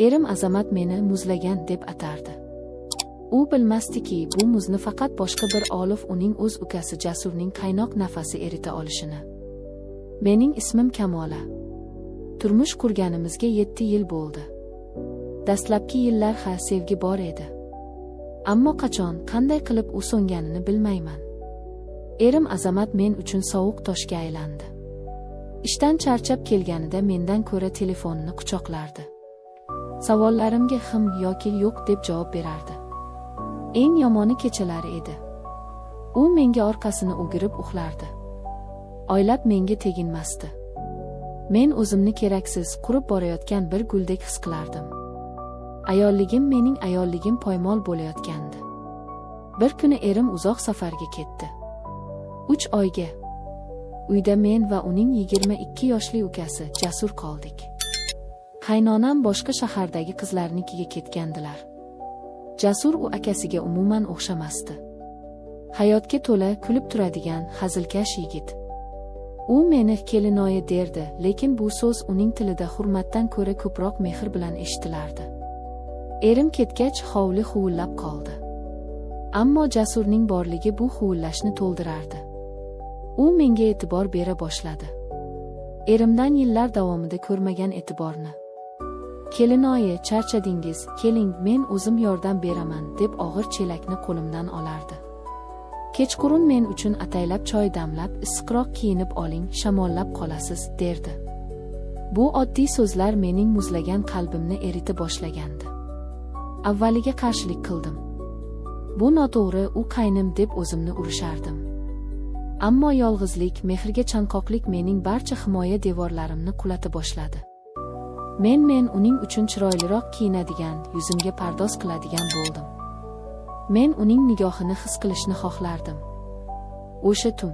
Erim Azamat meni muzlagan deb atardi. U bilmasdiki, bu muzni faqat boshqa bir olif uning o'z ukasi Jasurning qaynoq nafasi erita olishini. Mening ismim Kamola. Turmush qurganimizga 7 yil bo'ldi. Dastlabki yillar sevgi bor edi. Ammo qachon, qanday qilib u so'nganini bilmayman. Erim Azamat men uchun sovuq toshga aylandi. Ishdan charchab kelganida mendan ko'ra telefonini quchoqlardi. Savollarimga yoki yo'q deb javob berardi. Eng yomoni kechalari edi. U menga orqasini o'girib uxlardi. Oylab menga teginmasdi. Men o'zimni keraksiz, qurib borayotgan bir guldek his qilardim. Ayolligim mening ayolligim poymol bo'layotgandi. Bir kuni erim uzoq safarga ketdi. 3 oyga. Uyda men va uning 22 yoshli ukasi Jasur qoldik. Qaynonam boshqa shahardagi qizlarnikiga ketgandilar. Jasur u akasiga umuman o'xshamasdi. Hayotga to'la kulib turadigan hazilkash yigit. U meni kelinoyi derdi, lekin bu so'z uning tilida hurmatdan ko'ra ko'proq mehr bilan eshitilardi. Erim ketgach hovli huvullab qoldi. Ammo Jasurning borligi bu huvullashni to'ldirardi. U menga e'tibor bera boshladi. Erimdan yillar davomida ko'rmagan e'tiborni. Kelinoyi, charchadingiz, keling, men o'zim yordam beraman deb og'ir chelakni qo'limdan olardi. Kechqurun men uchun ataylab choy damlab, issiqroq kiyinib oling, shamollab qolasiz, derdi. Bu oddiy so'zlar mening muzlagan qalbimni erita boshlagandi. Avvaliga qarshilik qildim. Bu noto'g'ri, u qaynim deb o'zimni urishardim. Ammo yolg'izlik, mehrga chanqoqlik mening barcha himoya devorlarimni qulata boshladi. Men uning uchun chiroyliroq kiyinadigan, yuzimga pardoz qiladigan bo'ldim. Men uning nigohini his qilishni xohlardim. O'sha tun.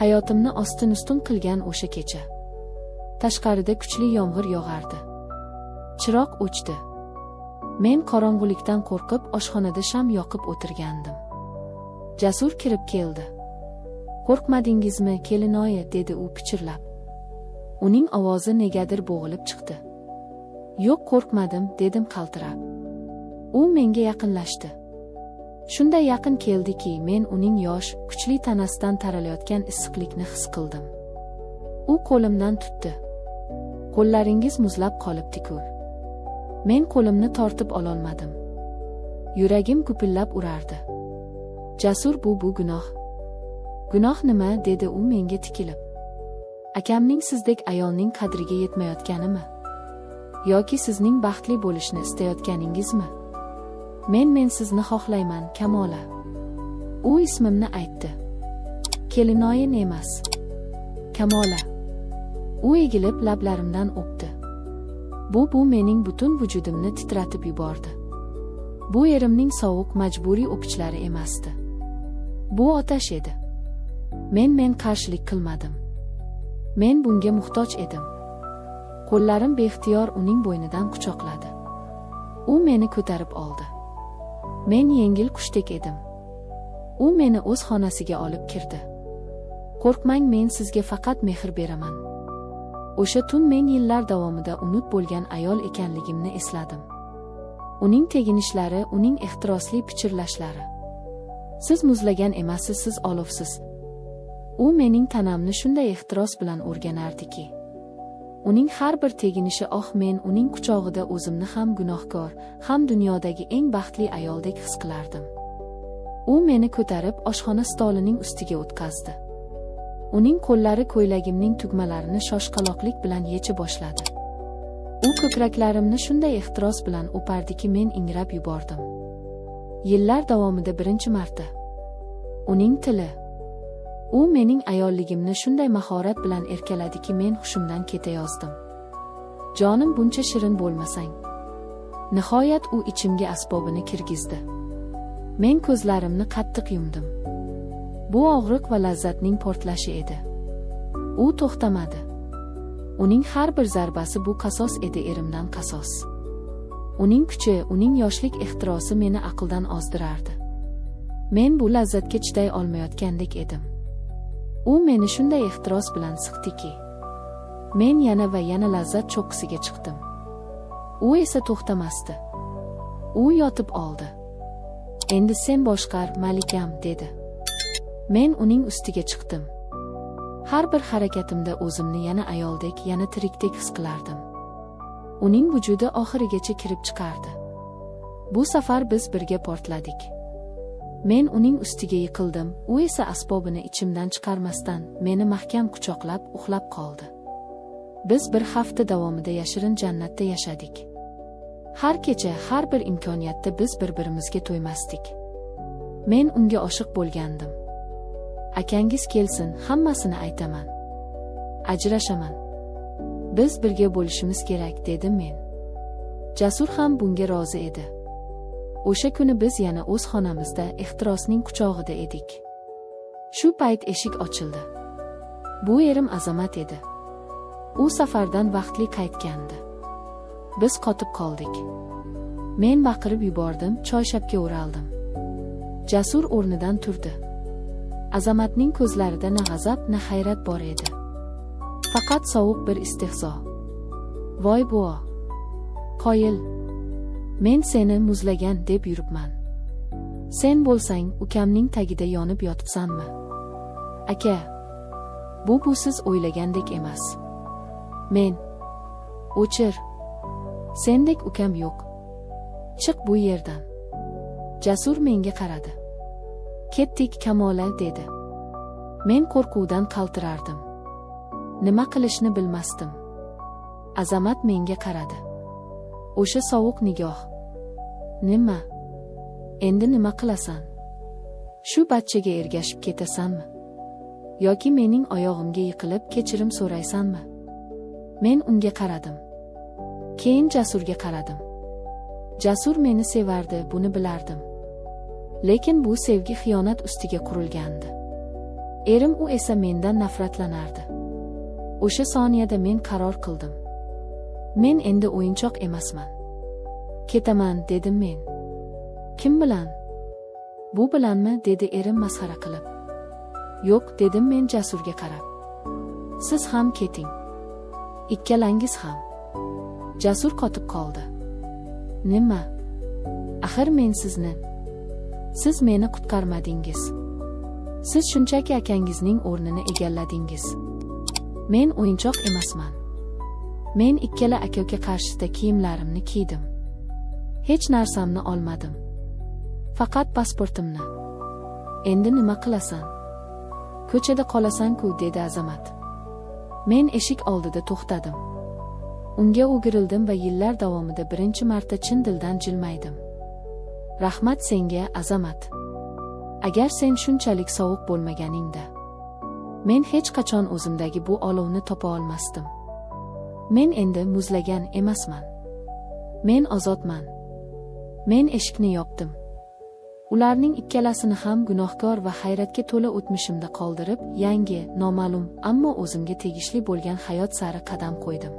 Hayotimni ostin-ustun qilgan o'sha kecha. Tashqarida kuchli yomg'ir yog'ardi. Chiroq o'chdi. Men qorong'ulikdan qo'rqib oshxonada sham yoqib o'tirgandim. Jasur kirib keldi. "Qo'rqmadingizmi, kelinoyi?" dedi u pichirlab. Uning ovozi negadir bo'g'ilib chiqdi. "Yo'q, qo'rqmadim", dedim qaltirab. U menga yaqinlashdi. Shunday yaqin keldiki, men uning yosh, kuchli tanasidan taralayotgan issiqlikni his qildim. U qo'limdan tutdi. "Qo'llaringiz muzlab qolibdi-ku." Men qo'limni tortib ololmadim. Yuragim gupillab urardi. "Jasur, bu gunoh." "Gunoh nima?" dedi u menga tikilib. "Akamning sizdek ayolning qadriga yetmayotganimi? Yoki sizning baxtli bo'lishni istayotganingizmi?" Men sizni xohlayman, Kamola." U ismimni aytdi. "Kelinoyi emas, Kamola." U egilib lablarimdan o'pdi. Bu mening butun vujudimni titratib yubordi. Bu erimning sovuq, majburiy o'pichlari emasdi. Bu otash edi. Men qarshilik qilmadim. Men bunga muhtoj edim. Qo'llarim beixtiyor uning bo'ynidan quchoqladi. U meni ko'tarib oldi. Men yengil qushdek edim. U meni o'z xonasiga olib kirdi. "Qo'rqmang, men sizga faqat mehr beraman." O'sha tun men yillar davomida unut bo'lgan ayol ekanligimni esladim. Uning teginishlari, uning ehtirosli pichirlashlari. "Siz muzlagan emassiz, siz olovsiz." U mening tanamni shunday ehtiros bilan o'rganardiki, uning har bir teginishi men uning quchog'ida o'zimni ham gunohkor, ham dunyodagi eng baxtli ayoldek his qilardim. U meni ko'tarib oshxona stolining ustiga o'tkazdi. Uning qo'llari ko'ylagimning tugmalarini shoshqaloqlik bilan yecha boshladi. U ko'kraklarimni shunday ehtiros bilan o'pardiki, men ingrab yubordim. Yillar davomida birinchi marta. Uning tili. U mening ayolligimni shunday mahorat bilan erkaladiki, men hushimdan ketayozdim. "Jonim, buncha shirin bo'lmasang." Nihoyat u ichimga asbobini kirgizdi. Men ko'zlarimni qattiq yumdim. Bu og'riq va lazzatning portlashi edi. U to'xtamadi. Uning har bir zarbasi bu qasos edi, erimdan qasos. Uning kuchi, uning yoshlik ehtirosi meni aqldan ozdirardi. Men bu lazzatga chiday olmayotgandek edim. U meni shunday ehtiros bilan siqdiki, men yana va yana lazzat cho'qqisiga chiqdim. U esa to'xtamasdi. U yotib oldi. Endi sen boshqar, malikam, dedi. Men uning ustiga chiqdim. Har bir harakatimda o'zimni yana ayoldek, yana tirikdek his qilardim. Uning vujudi oxirigacha kirib chiqardi. Bu safar biz birga portladik. Men uning ustiga yiqildim, u esa asbobini ichimdan chiqarmasdan meni mahkam quchoqlab uxlab qoldi. Biz bir hafta davomida yashirin jannatda yashadik. Har kecha, har bir imkoniyatda biz bir-birimizga to'ymasdik. Men unga oshiq bo'lgandim. Akangiz kelsin, hammasini aytaman. Ajrashaman. Biz birga bo'lishimiz kerak, dedim men. Jasur ham bunga rozi edi. O'sha kuni biz yana o'z xonamizda ehtirosning quchog'ida edik. Shu payt eshik ochildi. Bu erim Azamat edi. U safardan vaqtli qaytgandi. Biz qotib qoldik. Men baqirib yubordim, choyshabga o'raldim. Jasur o'rnidan turdi. Azamatning ko'zlarida na g'azab, na hayrat bor edi. Faqat sovuq bir istehzo. Voy buo! Qoyil! Men seni muzlagan deb yuribman. Sen bo'lsang, ukamning tagida yonib yotibsanmi? Aka, bu siz o'ylagandek emas. Men o'chir. Sendek ukam yo'q. Chiq bu yerdan. Jasur menga qaradi. Ketdik, Kamola, dedi. Men qo'rquvdan qaltirardim. Nima qilishni bilmasdim. Azamat menga qaradi. O'sha sovuq nigoh. Nima? Endi nima qilasan? Shu bachchaga ergashib ketasanmi? Yoki mening oyog'imga yiqilib kechirim so'raysanmi? Men unga qaradim. Keyin Jasurga qaradim. Jasur meni sevardi, buni bilardim. Lekin bu sevgi xiyonat ustiga qurilgandi. Erim u esa mendan nafratlanardi. O'sha soniyada men qaror qildim. Men endi o'yinchoq emasman. Ketaman, dedim men. Kim bilan? Bu bilanmi, dedi erim masxara qilib. Yo'q, dedim men Jasurga qarab. Siz ham keting. Ikkalangiz ham. Jasur qotib qoldi. Nima? Axir men sizni. Siz meni qutqarmadingiz. Siz shunchaki akangizning o'rnini egalladingiz. Men o'yinchoq emasman. Men ikkala aka-uka qarshisida kiyimlarimni kiydim. Hech narsamni olmadim. Faqat pasportimni. Endi nima qilasan? Ko'chada qolasan-ku, dedi Azamat. Men eshik oldida to'xtadim. Unga o'girildim va yillar davomida birinchi marta chin dildan jilmaydim. Rahmat senga, Azamat. Agar sen shunchalik sovuq bo'lmaganingda, men hech qachon o'zimdagi bu olovni topa olmasdim. Men endi muzlagan emasman. Men ozodman. Men eshikni yopdim. Ularning ikkalasini ham gunohkor va hayratga to'la o'tmishimda qoldirib, yangi, noma'lum, ammo o'zimga tegishli bo'lgan hayot sari qadam qo'ydim.